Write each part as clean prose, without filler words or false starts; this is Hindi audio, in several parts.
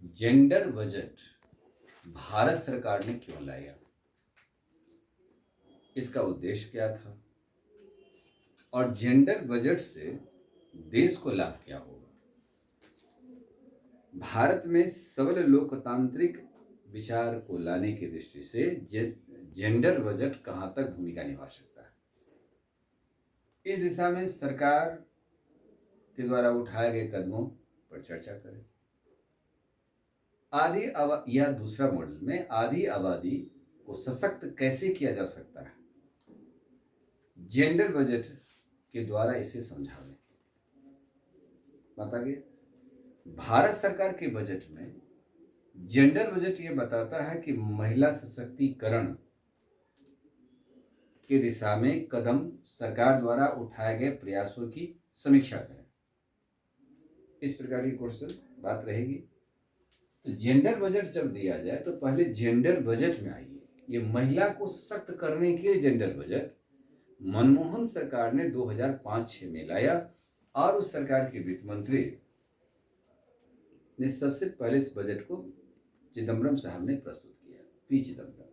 जेंडर बजट भारत सरकार ने क्यों लाया, इसका उद्देश्य क्या था और जेंडर बजट से देश को लाभ क्या होगा। भारत में सबल लोकतांत्रिक विचार को लाने की दृष्टि से जेंडर बजट कहां तक भूमिका निभा सकता है, इस दिशा में सरकार के द्वारा उठाए गए कदमों पर चर्चा करें। या दूसरा मॉडल में आधी आबादी को सशक्त कैसे किया जा सकता है, जेंडर बजट के द्वारा इसे समझावें। बता गया भारत सरकार के बजट में जेंडर बजट यह बताता है कि महिला सशक्तिकरण के दिशा में कदम सरकार द्वारा उठाए गए प्रयासों की समीक्षा करें। इस प्रकार की क्वेश्चन बात रहेगी। तो जेंडर बजट जब दिया जाए तो पहले जेंडर बजट में आइए। ये महिला को सशक्त करने के लिए जेंडर बजट मनमोहन सरकार ने 2005-06 में लाया और उस सरकार के वित्त मंत्री ने सबसे पहले इस बजट को चिदम्बरम साहब ने प्रस्तुत किया, पी चिदम्बरम।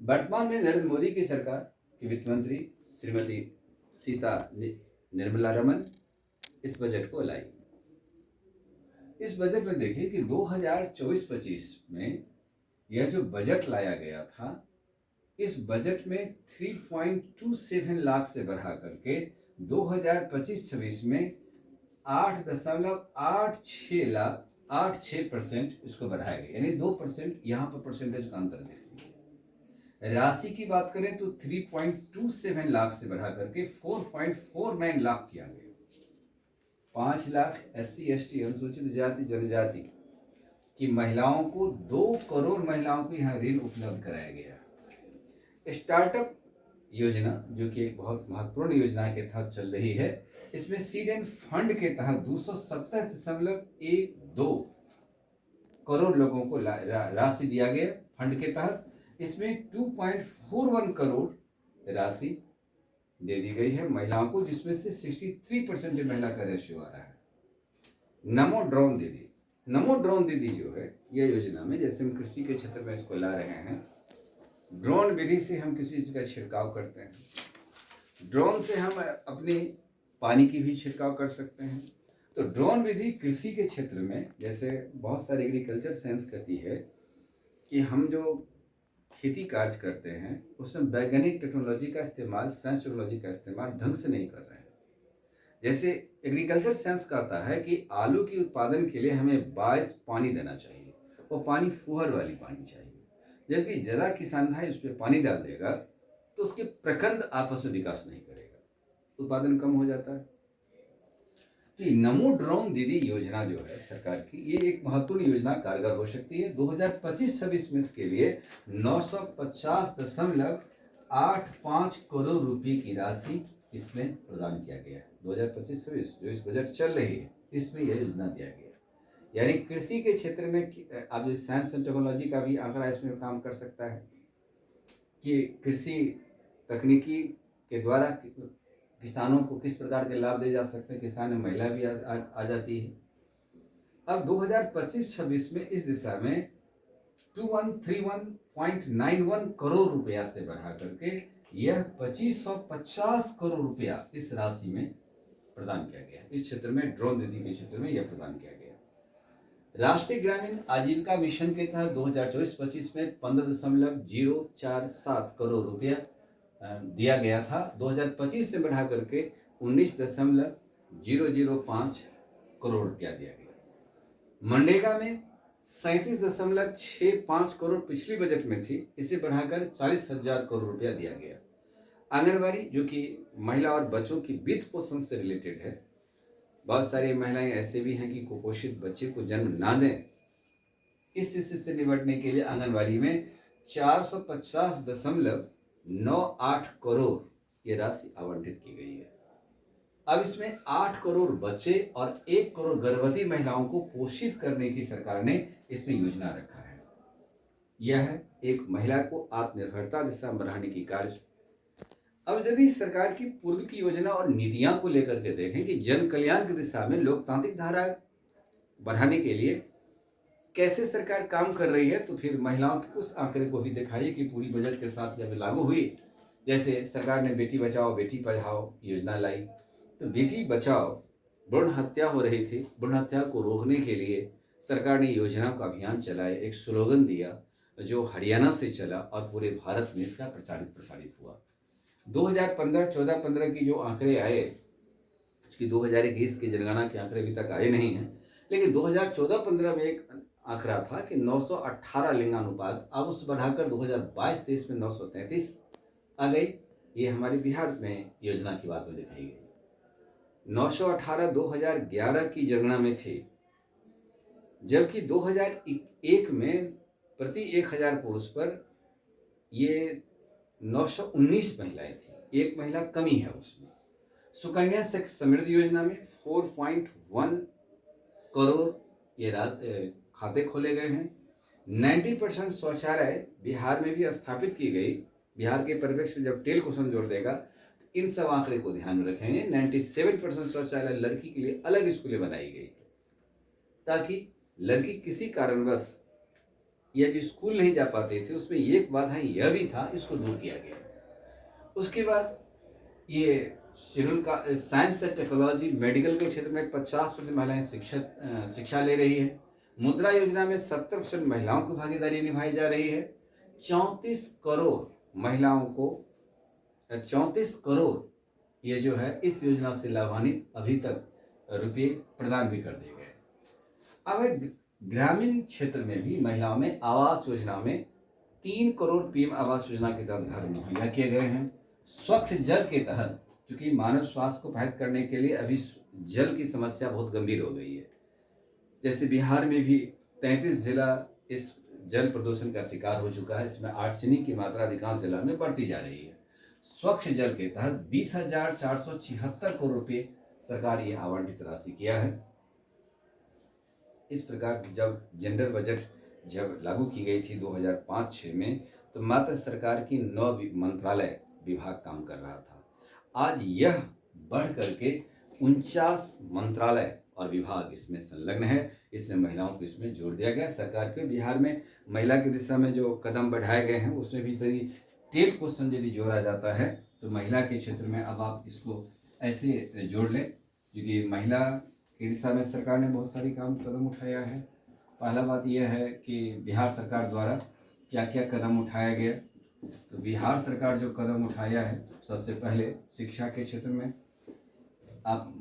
वर्तमान में नरेंद्र मोदी की सरकार की वित्त मंत्री श्रीमती सीता निर्मला रमन इस बजट को लाई। इस बजट में देखिए कि 2024-25 में यह जो बजट लाया गया था, इस बजट में 3.27 लाख से बढ़ा करके 2025-26 में 8.86% इसको बढ़ाया गया, यानी 2% यहाँ पर परसेंटेज का अंतर देखिए। राशि की बात करें तो 3.27 लाख से बढ़ा करके 4.49 लाख किया गया। 5 लाख SC/ST अनुसूचित जाति जनजाति की महिलाओं को 2 करोड़ महिलाओं को यहाँ ऋण उपलब्ध कराया गया। स्टार्टअप योजना जो कि एक बहुत महत्वपूर्ण योजना के तहत चल रही है, इसमें सीड एंड फंड के तहत 270.12 करोड़ लोगों को राशि दिया गया फंड के तहत। इसमें 2.41 करोड़ राशि दे दी गई है महिलाओं को, जिसमें से 63% महिला का रेशियो आ रहा है। नमो ड्रोन दीदी जो है यह योजना में, जैसे हम कृषि के क्षेत्र में इसको ला रहे हैं, ड्रोन विधि से हम किसी चीज का छिड़काव करते हैं। ड्रोन से हम अपनी पानी की भी छिड़काव कर सकते हैं। तो ड्रोन विधि कृषि के क्षेत्र में, जैसे बहुत सारी एग्रीकल्चर साइंस कहती है कि हम जो खेती कार्य करते हैं उसमें वैज्ञानिक टेक्नोलॉजी का इस्तेमाल, साइंस टेक्नोलॉजी का इस्तेमाल ढंग से नहीं कर रहे हैं। जैसे एग्रीकल्चर साइंस कहता है कि आलू के उत्पादन के लिए हमें 22 पानी देना चाहिए, वो पानी फुहर वाली पानी चाहिए, जबकि ज़्यादा किसान भाई उस पर पानी डाल देगा तो उसके प्रखंड आपस में विकास नहीं करेगा, उत्पादन कम हो जाता है। तो ये नमो ड्रोन दीदी योजना जो है सरकार की, ये एक महत्वपूर्ण योजना कारगर हो सकती है। 2025-26 में इसके लिए 950.85 करोड़ रुपए की राशि इसमें प्रदान किया गया है। 2025-26 जो इस बजट चल रही है इसमें यह योजना दिया गया, यानी कृषि के क्षेत्र में अब साइंस एंड टेक्नोलॉजी का भी आंकड़ा इसमें काम कर सकता है कि कृषि तकनीकी के द्वारा किसानों को किस प्रकार के लाभ दिए जा सकते हैं। किसान में महिला भी आ जाती है। अब 2025-26 में इस दिशा में 2131.91 करोड़ रुपया से बढ़ा करके यह 2550 करोड़ रुपया इस राशि में प्रदान किया गया। इस क्षेत्र में ड्रोन दीदी के क्षेत्र में यह प्रदान किया गया। राष्ट्रीय ग्रामीण आजीविका मिशन के तहत 2024-25 में 15.047 करोड़ रुपया दिया गया था। 2025 से बढ़ा करके 19.005 करोड़ रुपया दिया गया। मनरेगा में 37.65 करोड़ पिछली बजट में थी, इसे बढ़ाकर 40,000 करोड़ रुपया दिया गया। आंगनबाड़ी जो कि महिला और बच्चों की वित्त पोषण से रिलेटेड है, बहुत सारी महिलाएं ऐसे भी हैं कि कुपोषित बच्चे को जन्म ना दें, इस स्थिति से निपटने के लिए आंगनबाड़ी में 450.98 करोड़ ये राशि आवंटित की गई है। अब इसमें 8 करोड़ बच्चे और 1 करोड़ गर्भवती महिलाओं को पोषित करने की सरकार ने इसमें योजना रखा है। यह एक महिला को आत्मनिर्भरता दिशा में बढ़ाने की कार्य। अब यदि सरकार की पूर्व की योजना और नीतियां को लेकर के देखें कि जन कल्याण की दिशा में लोकतांत्रिक धारा बढ़ाने के लिए कैसे सरकार काम कर रही है, तो फिर महिलाओं के उस आंकड़े को भी दिखाइए कि पूरी बजट के साथ जब लागू हुई। जैसे सरकार ने बेटी बचाओ बेटी पढ़ाओ योजना लाई, तो बेटी बचाओ, भ्रूण हत्या हो रही थी, भ्रूण हत्या को रोकने के लिए सरकार ने योजना का अभियान चलाया, एक स्लोगन दिया जो हरियाणा से चला और पूरे भारत में इसका प्रचारित प्रसारित हुआ। 2015, 14-15 की जो आंकड़े आए, कि 2021 की जनगणना के आंकड़े अभी तक आए नहीं हैं, लेकिन 2014-15 में एक आंकड़ा था कि 918 लिंगानुपात, अब उस बढ़ाकर 2022-23 में 933 आ गई। ये हमारे बिहार में योजना की बात में दिखाई गई। 918 2011 की जनगणना में थे, जबकि 2001 में प्रति 1000 पुरुष पर ये 919 महिलाएं थी, एक महिला कमी है उसमें। सुकन्या समृद्धि योजना में 4.1 करोड़ ये खाते खोले गए हैं। 90% शौचालय बिहार में भी स्थापित की गई। बिहार के परिप्रेक्ष्य में जब टेल क्वेश्चन जोड़ देगा तो इन सब आंकड़े को ध्यान में रखेंगे। 97% शौचालय लड़की के लिए अलग स्कूलें बनाई गई, ताकि लड़की किसी कारणवश या जो स्कूल नहीं जा पाते थे उसमें एक बाधा यह भी था, इसको दूर किया गया। उसके बाद ये शेड्यूल का साइंस एंड टेक्नोलॉजी मेडिकल के क्षेत्र में 50% महिलाएं शिक्षा ले रही है। मुद्रा योजना में 70% महिलाओं की भागीदारी निभाई जा रही है। 34 करोड़ महिलाओं को 34 करोड़ ये जो है इस योजना से लाभान्वित अभी तक रुपये प्रदान भी कर दिए गए। अब ग्रामीण क्षेत्र में भी महिलाओं में आवास योजना में 3 करोड़ पीएम आवास योजना के तहत घर मुहैया किए गए हैं। स्वच्छ जल के तहत, क्योंकि मानव स्वास्थ्य को प्रभावित करने के लिए अभी जल की समस्या बहुत गंभीर हो गई है, जैसे बिहार में भी 33 जिला इस जल प्रदूषण का शिकार हो चुका है। इसमें आर्सेनिक की मात्रा अधिकांश जिला में बढ़ती जा रही है। स्वच्छ जल के तहत 20,476 करोड़ रुपये सरकार ये आवंटित राशि किया है। इस प्रकार जब जेंडर बजट जब लागू की गई थी 2005-06 में, तो मात्र सरकार की 9 मंत्रालय विभाग काम कर रहा था। आज यह बढ़ करके 49 मंत्रालय और विभाग इसमें संलग्न है। इसमें महिलाओं को इसमें जोड़ दिया गया। सरकार के बिहार में महिला की दिशा में जो कदम बढ़ाए गए हैं उसमें भी यदि टेल क्वेश्चन यदि जोड़ा जाता है तो महिला के क्षेत्र में अब आप इसको ऐसे जोड़ लें, क्योंकि महिला की दिशा में सरकार ने बहुत सारी कदम उठाया है। पहला बात यह है कि बिहार सरकार द्वारा क्या क्या कदम उठाया गया। तो बिहार सरकार जो कदम उठाया है, सबसे पहले शिक्षा के क्षेत्र में आप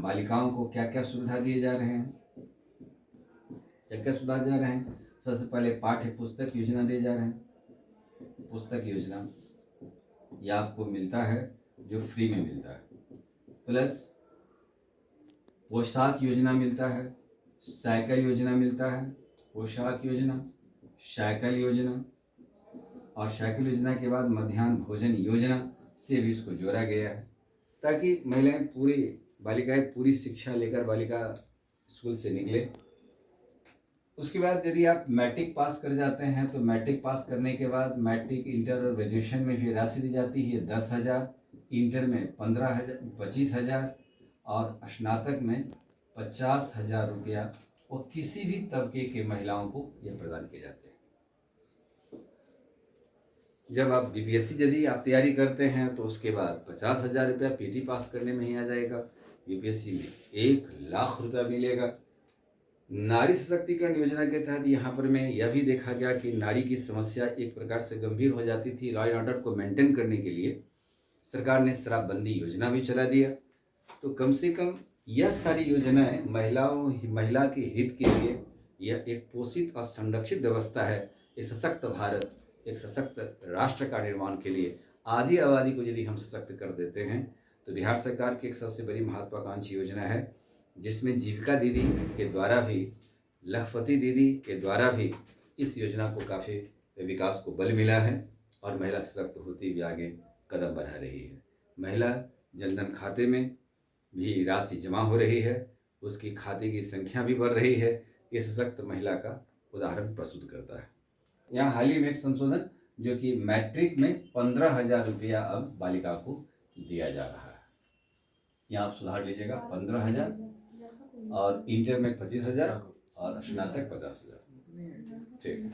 बालिकाओं को क्या क्या सुविधा दिए जा रहे हैं, क्या क्या सुविधा जा रहे हैं। सबसे पहले पाठ्य पुस्तक योजना दिए जा रहे हैं। पुस्तक योजना ये आपको मिलता है जो फ्री में मिलता है, प्लस पोशाक योजना मिलता है, साइकिल योजना मिलता है, पोशाक योजना, साइकिल योजना, और साइकिल योजना के बाद मध्याह्न भोजन योजना से भी इसको जोड़ा गया है, ताकि महिलाएं बालिकाएं पूरी शिक्षा लेकर बालिका स्कूल से निकले। उसके बाद यदि आप मैट्रिक पास कर जाते हैं तो मैट्रिक पास करने के बाद मैट्रिक, इंटर और ग्रेजुएशन में भी राशि दी जाती है 10,000, इंटर में 15,000, 25,000 और स्नातक में 50,000 रुपया, और किसी भी तबके के महिलाओं को यह प्रदान किए जाते हैं। जब आप बीपीएससी यदि आप तैयारी करते हैं तो उसके बाद 50,000 रुपया पीटी पास करने में ही आ जाएगा। यूपीएससी में 1,00,000 रुपया मिलेगा। नारी सशक्तिकरण योजना के तहत यहाँ पर में यह भी देखा गया कि नारी की समस्या एक प्रकार से गंभीर हो जाती थी। लॉ एंड ऑर्डर को मेंटेन करने के लिए सरकार ने शराबबंदी योजना भी चला दिया। तो कम से कम यह सारी योजनाएं महिला के हित के लिए यह एक पोषित और संरक्षित व्यवस्था है। एक सशक्त भारत, एक सशक्त राष्ट्र का निर्माण के लिए आधी आबादी को यदि हम सशक्त कर देते हैं तो बिहार सरकार की एक सबसे बड़ी महत्वाकांक्षी योजना है, जिसमें जीविका दीदी के द्वारा भी, लखपति दीदी के द्वारा भी इस योजना को काफ़ी विकास को बल मिला है और महिला सशक्त होती हुई आगे कदम बढ़ा रही है। महिला जनधन खाते में भी राशि जमा हो रही है, उसकी खाते की संख्या भी बढ़ रही है। ये सशक्त महिला का उदाहरण प्रस्तुत करता है। यहाँ हाल ही में एक संशोधन जो कि मैट्रिक में 15,000 रुपया अब बालिका को दिया जा रहा है। यहाँ आप सुधार लीजिएगा 15,000, और इंटर में 25,000 और और स्नातक 50,000। ठीक है।